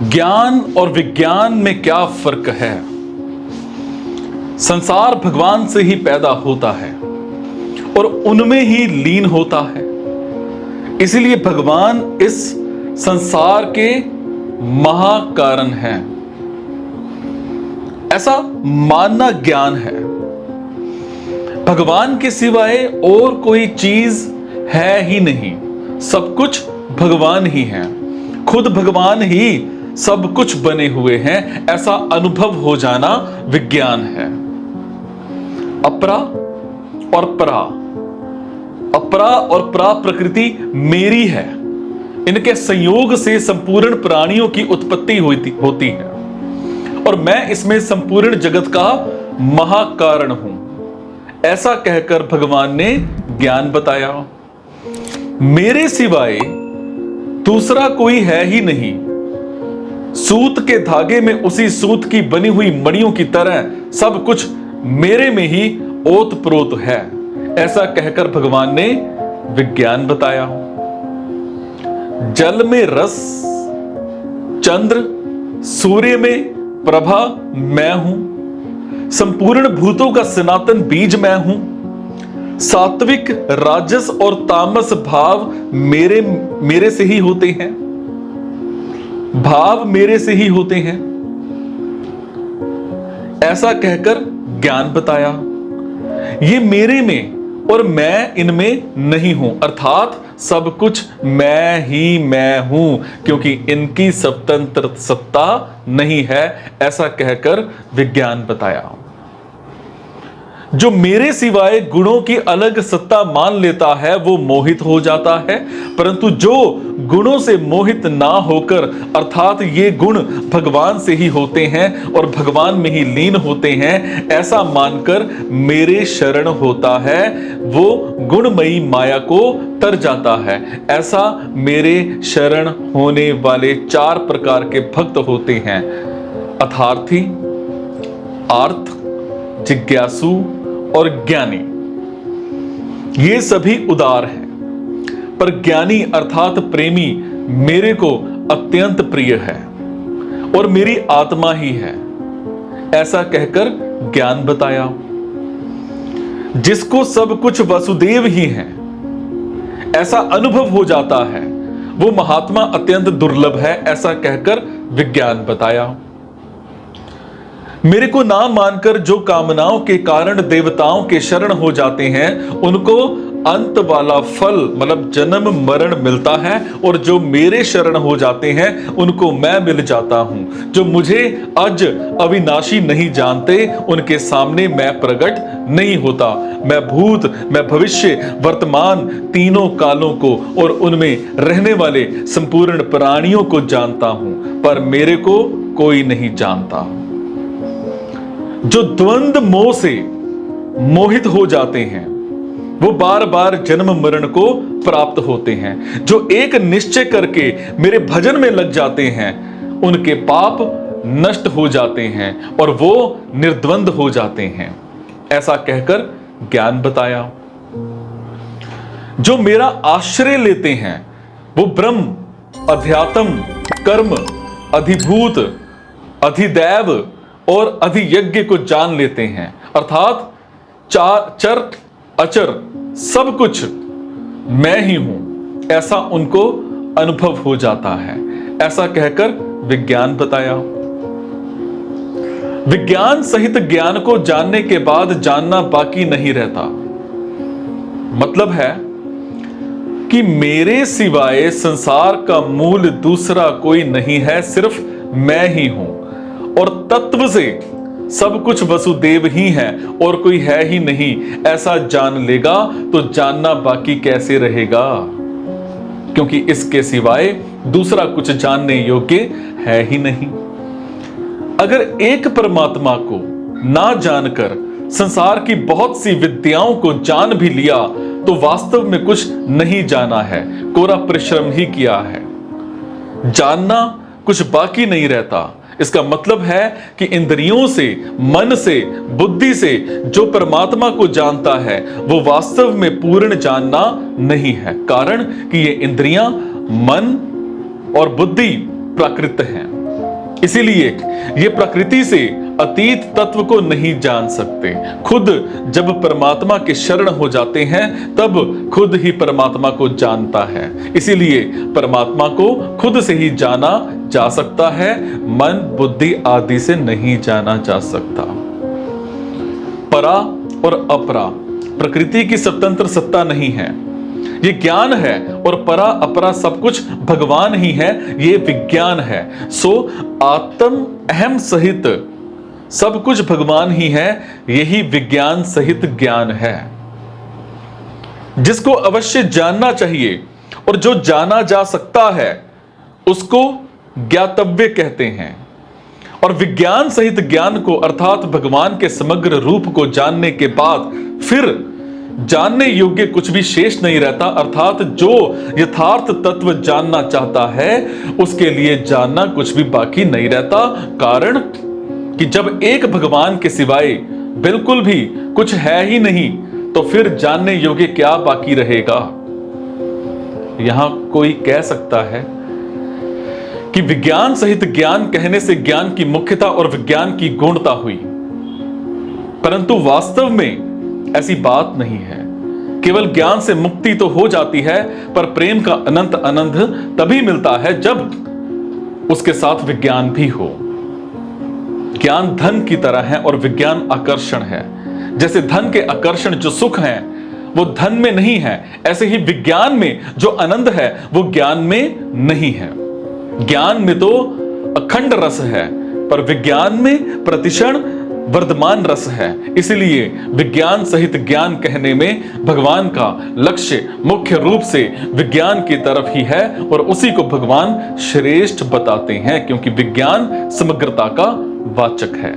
ज्ञान और विज्ञान में क्या फर्क है। संसार भगवान से ही पैदा होता है और उनमें ही लीन होता है। इसलिए भगवान इस संसार के महाकारण हैं, ऐसा मानना ज्ञान है। भगवान के सिवाय और कोई चीज है ही नहीं, सब कुछ भगवान ही है। खुद भगवान ही सब कुछ बने हुए हैं, ऐसा अनुभव हो जाना विज्ञान है। अपरा और परा, अपरा और परा प्रकृति मेरी है। इनके संयोग से संपूर्ण प्राणियों की उत्पत्ति होती है और मैं इसमें संपूर्ण जगत का महाकारण हूं, ऐसा कहकर भगवान ने ज्ञान बताया। मेरे सिवाय दूसरा कोई है ही नहीं। सूत के धागे में उसी सूत की बनी हुई मणियों की तरह सब कुछ मेरे में ही ओतप्रोत है, ऐसा कहकर भगवान ने विज्ञान बताया। जल में रस, चंद्र सूर्य में प्रभा मैं हूं। संपूर्ण भूतों का सनातन बीज मैं हूं। सात्विक, राजस और तामस भाव मेरे से ही होते हैं। भाव मेरे से ही होते हैं, ऐसा कहकर ज्ञान बताया। ये मेरे में और मैं इनमें नहीं हूं, अर्थात सब कुछ मैं ही मैं हूं, क्योंकि इनकी स्वतंत्र सत्ता नहीं है, ऐसा कहकर विज्ञान बताया। जो मेरे सिवाय गुणों की अलग सत्ता मान लेता है वो मोहित हो जाता है, परंतु जो गुणों से मोहित ना होकर, अर्थात ये गुण भगवान से ही होते हैं और भगवान में ही लीन होते हैं, ऐसा मानकर मेरे शरण होता है, वो गुणमयी माया को तर जाता है। ऐसा मेरे शरण होने वाले 4 प्रकार के भक्त होते हैं: अर्थार्थी, आर्त, जिज्ञासु और ज्ञानी। ये सभी उदार हैं, पर ज्ञानी अर्थात प्रेमी मेरे को अत्यंत प्रिय है और मेरी आत्मा ही है, ऐसा कहकर ज्ञान बताया। जिसको सब कुछ वसुदेव ही है, ऐसा अनुभव हो जाता है, वो महात्मा अत्यंत दुर्लभ है, ऐसा कहकर विज्ञान बताया। मेरे को ना मानकर जो कामनाओं के कारण देवताओं के शरण हो जाते हैं, उनको अंत वाला फल मतलब जन्म मरण मिलता है, और जो मेरे शरण हो जाते हैं उनको मैं मिल जाता हूं। जो मुझे अज अविनाशी नहीं जानते, उनके सामने मैं प्रकट नहीं होता। मैं भूत, मैं भविष्य, वर्तमान तीनों कालों को और उनमें रहने वाले संपूर्ण प्राणियों को जानता हूं, पर मेरे को कोई नहीं जानता। जो द्वंद मोह से मोहित हो जाते हैं, वो बार बार जन्म मरण को प्राप्त होते हैं। जो एक निश्चय करके मेरे भजन में लग जाते हैं, उनके पाप नष्ट हो जाते हैं और वो निर्द्वंद हो जाते हैं, ऐसा कहकर ज्ञान बताया। जो मेरा आश्रय लेते हैं, वो ब्रह्म, अध्यात्म, कर्म, अधिभूत, अधिदैव और अधियज्ञ को जान लेते हैं, अर्थात चर अचर सब कुछ मैं ही हूं, ऐसा उनको अनुभव हो जाता है, ऐसा कहकर विज्ञान बताया। विज्ञान सहित ज्ञान को जानने के बाद जानना बाकी नहीं रहता। मतलब है कि मेरे सिवाय संसार का मूल दूसरा कोई नहीं है, सिर्फ मैं ही हूं, और तत्व से सब कुछ वसुदेव ही है और कोई है ही नहीं, ऐसा जान लेगा तो जानना बाकी कैसे रहेगा, क्योंकि इसके सिवाय दूसरा कुछ जानने योग्य है ही नहीं। अगर एक परमात्मा को ना जानकर संसार की बहुत सी विद्याओं को जान भी लिया, तो वास्तव में कुछ नहीं जाना है, कोरा परिश्रम ही किया है। जानना कुछ बाकी नहीं रहता। इसका मतलब है कि इंद्रियों से, मन से, बुद्धि से जो परमात्मा को जानता है, वो वास्तव में पूर्ण जानना नहीं है, कारण कि ये इंद्रियां, मन और बुद्धि प्राकृत हैं इसीलिए ये प्रकृति से अतीत तत्व को नहीं जान सकते। खुद जब परमात्मा के शरण हो जाते हैं तब खुद ही परमात्मा को जानता है। इसीलिए परमात्मा को खुद से ही जाना जा सकता है, मन बुद्धि आदि से नहीं जाना जा सकता। परा और अपरा प्रकृति की स्वतंत्र सत्ता नहीं है, ये ज्ञान है। और परा अपरा सब कुछ भगवान ही है, ये विज्ञान है। सो आत्म अहम सहित सब कुछ भगवान ही है, यही विज्ञान सहित ज्ञान है, जिसको अवश्य जानना चाहिए। और जो जाना जा सकता है उसको ज्ञातव्य कहते हैं। और विज्ञान सहित ज्ञान को अर्थात भगवान के समग्र रूप को जानने के बाद फिर जानने योग्य कुछ भी शेष नहीं रहता। अर्थात जो यथार्थ तत्व जानना चाहता है उसके लिए जानना कुछ भी बाकी नहीं रहता। कारण कि जब एक भगवान के सिवाय बिल्कुल भी कुछ है ही नहीं तो फिर जानने योग्य क्या बाकी रहेगा। यहां कोई कह सकता है कि विज्ञान सहित ज्ञान कहने से ज्ञान की मुख्यता और विज्ञान की गौणता हुई, परंतु वास्तव में ऐसी बात नहीं है। केवल ज्ञान से मुक्ति तो हो जाती है, पर प्रेम का अनंत आनंद तभी मिलता है जब उसके साथ विज्ञान भी हो। ज्ञान धन की तरह है और विज्ञान आकर्षण है। जैसे धन के आकर्षण जो सुख है वो धन में नहीं है, ऐसे ही विज्ञान में जो आनंद है वो ज्ञान में नहीं है। ज्ञान में तो अखंड रस है, पर विज्ञान में प्रतिक्षण वर्धमान रस है। इसलिए विज्ञान सहित ज्ञान कहने में भगवान का लक्ष्य मुख्य रूप से विज्ञान की तरफ ही है और उसी को भगवान श्रेष्ठ बताते हैं, क्योंकि विज्ञान समग्रता का वाचक है।